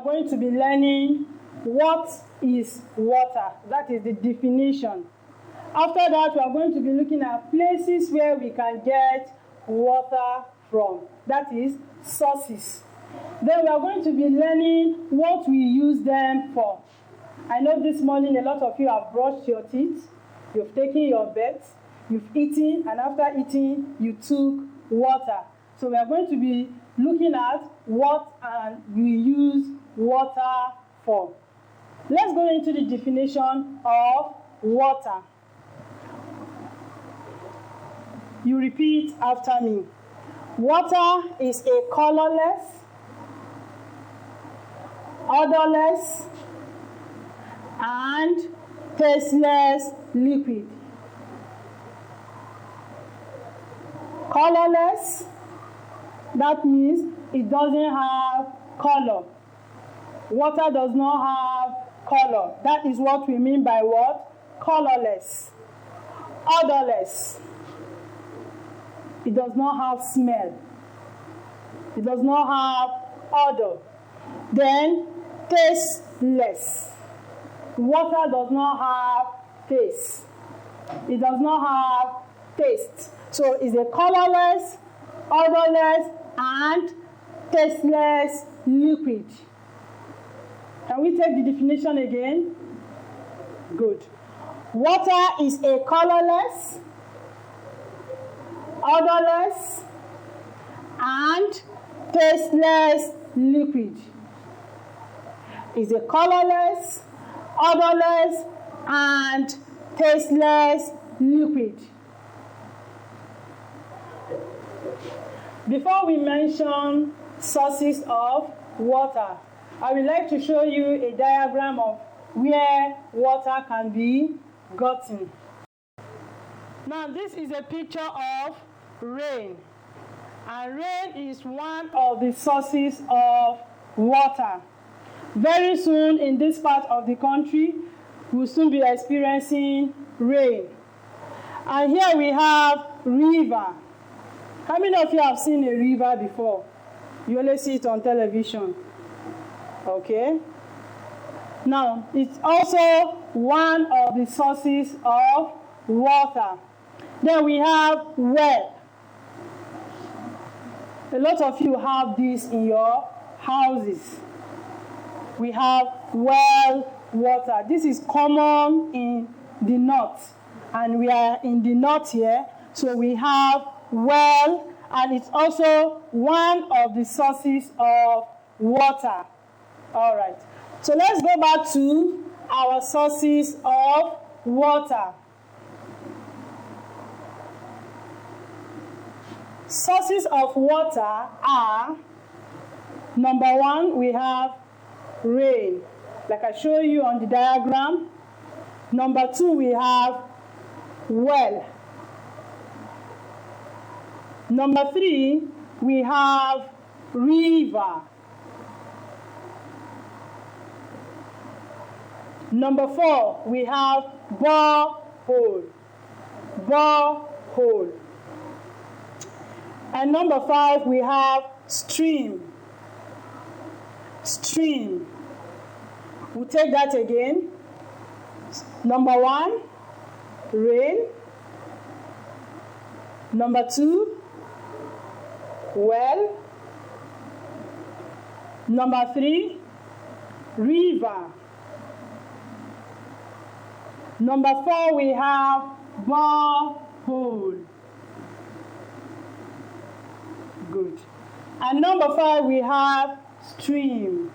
going to be learning what is water. That is the definition. After that, we are going to be looking at places where we can get water from. That is sources. Then we are going to be learning what we use them for. I know this morning a lot of you have brushed your teeth, you've taken your bath, you've eaten, and after eating, you took water. So we are going to be looking at what we use water for. Let's go into the definition of water. You repeat after me. Water is a colorless, odorless, and tasteless liquid. Colorless, that means it doesn't have color. Water does not have color. That is what we mean by what? Colorless. Odorless. It does not have smell. It does not have odor. Then, tasteless. Water does not have taste. It does not have taste. So it's a colorless, odorless, and tasteless liquid. Can we take the definition again? Good. Water is a colorless, odorless, and tasteless liquid. It's a colorless, odorless, and tasteless liquid. Before we mention sources of water, I would like to show you a diagram of where water can be gotten. Now, this is a picture of rain. And rain is one of the sources of water. Very soon in this part of the country, we'll soon be experiencing rain. And here we have river. How many of you have seen a river before? You only see it on television. Okay? Now, it's also one of the sources of water. Then we have well. A lot of you have this in your houses. We have well water. This is common in the north. And we are in the north here. So we have well, and it's also one of the sources of water. All right. So let's go back to our sources of water. Sources of water are, number one, we have rain, like I show you on the diagram. Number two, we have well. Number three, we have river. Number four, we have borehole. Borehole. And number five, we have stream. Stream. We'll take that again. Number one, rain. Number two, well. Number three, river. Number four, we have borehole. Good. And number five, we have stream.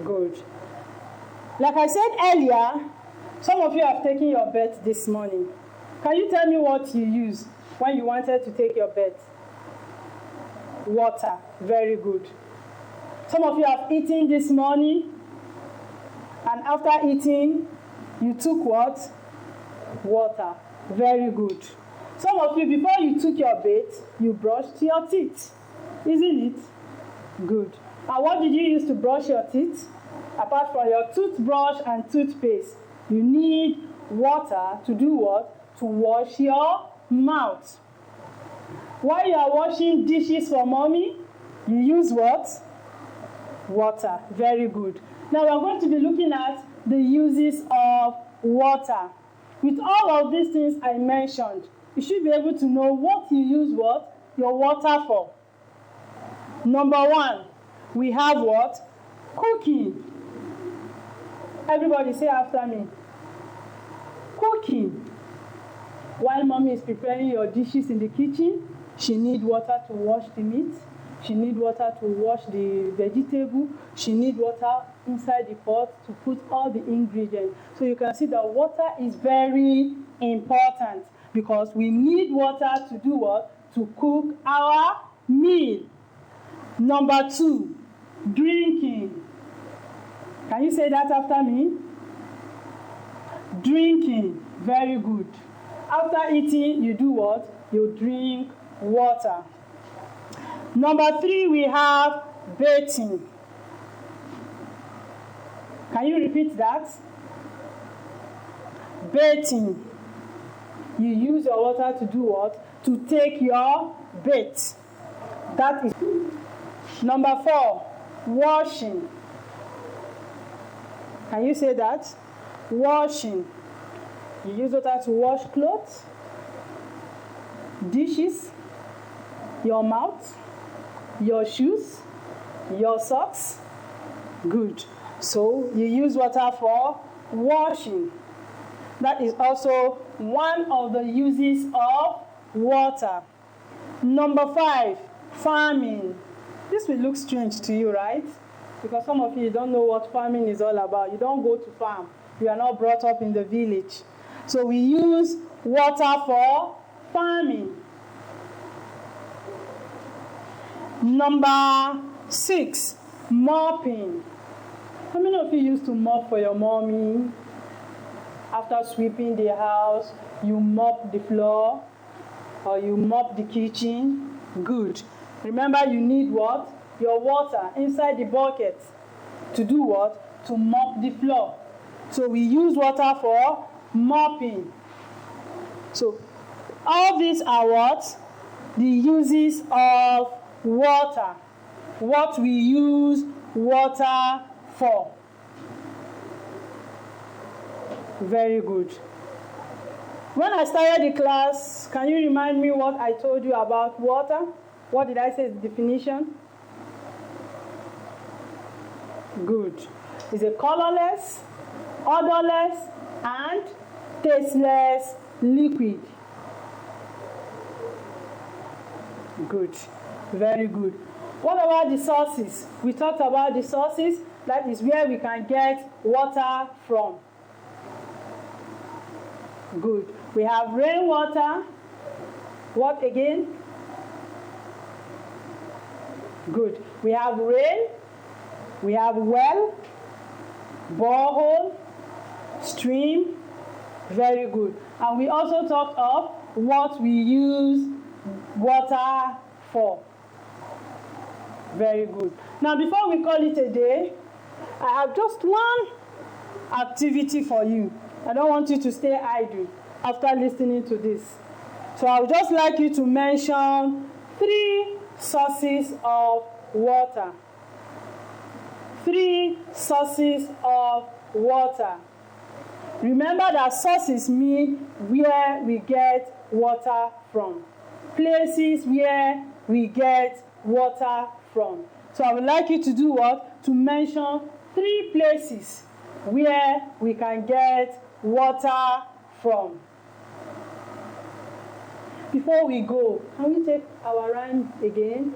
Good. Like I said earlier, some of you have taken your bath this morning. Can you tell me what you used when you wanted to take your bath? Water. Very good. Some of you have eaten this morning, and after eating, you took what? Water. Very good. Some of you, before you took your bath, you brushed your teeth. Isn't it? Good. And what did you use to brush your teeth? Apart from your toothbrush and toothpaste, you need water to do what? To wash your mouth. While you are washing dishes for mommy, You use what? Water. Very good. Now we are going to be looking at the uses of water. With all of these things I mentioned, you should be able to know what you use what? Your water for. Number one, we have what? Cooking. Everybody say after me. Cooking. While mommy is preparing your dishes in the kitchen, she needs water to wash the meat. She needs water to wash the vegetable. She needs water inside the pot to put all the ingredients. So you can see that water is very important because we need water to do what? To cook our meal. Number two, drinking. Can you say that after me? Drinking. Very good. After eating, you do what? You drink water. Number three, we have bathing. Can you repeat that? Bathing. You use your water to do what? To take your bath. That is. Number four, washing. Can you say that? Washing. You use water to wash clothes, dishes, your mouth, your shoes, your socks. Good. So you use water for washing. That is also one of the uses of water. Number five, farming. This will look strange to you, right? Because some of you don't know what farming is all about. You don't go to farm. You are not brought up in the village. So we use water for farming. Number six, mopping. How many of you used to mop for your mommy? After sweeping the house, you mop the floor or you mop the kitchen? Good. Remember, you need what? Your water inside the bucket. To do what? To mop the floor. So we use water for mopping. So all these are what? The uses of water. What we use water for. Very good. When I started the class, can you remind me what I told you about water? What did I say is the definition? Good. It's a colorless, odorless, and tasteless liquid. Good. Very good. What about the sources? We talked about the sources. That is where we can get water from. Good. We have rainwater. What again? Good. We have rain. We have well, borehole, stream. Very good. And we also talked of what we use water for. Very good. Now, before we call it a day, I have just one activity for you. I don't want you to stay idle after listening to this. So I would just like you to mention 3 sources of water. 3 sources of water. Remember that sources mean where we get water from. Places where we get water from. So I would like you to do what? To mention 3 places where we can get water from. Before we go, can we take our rhyme again?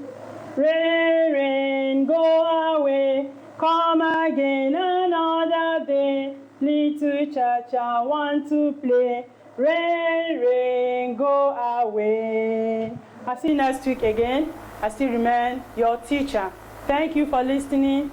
Rain, rain, go away, come again another day. Little cha-cha want to play. Rain, rain, go away. I'll see you next week again. I still remain your teacher. Thank you for listening.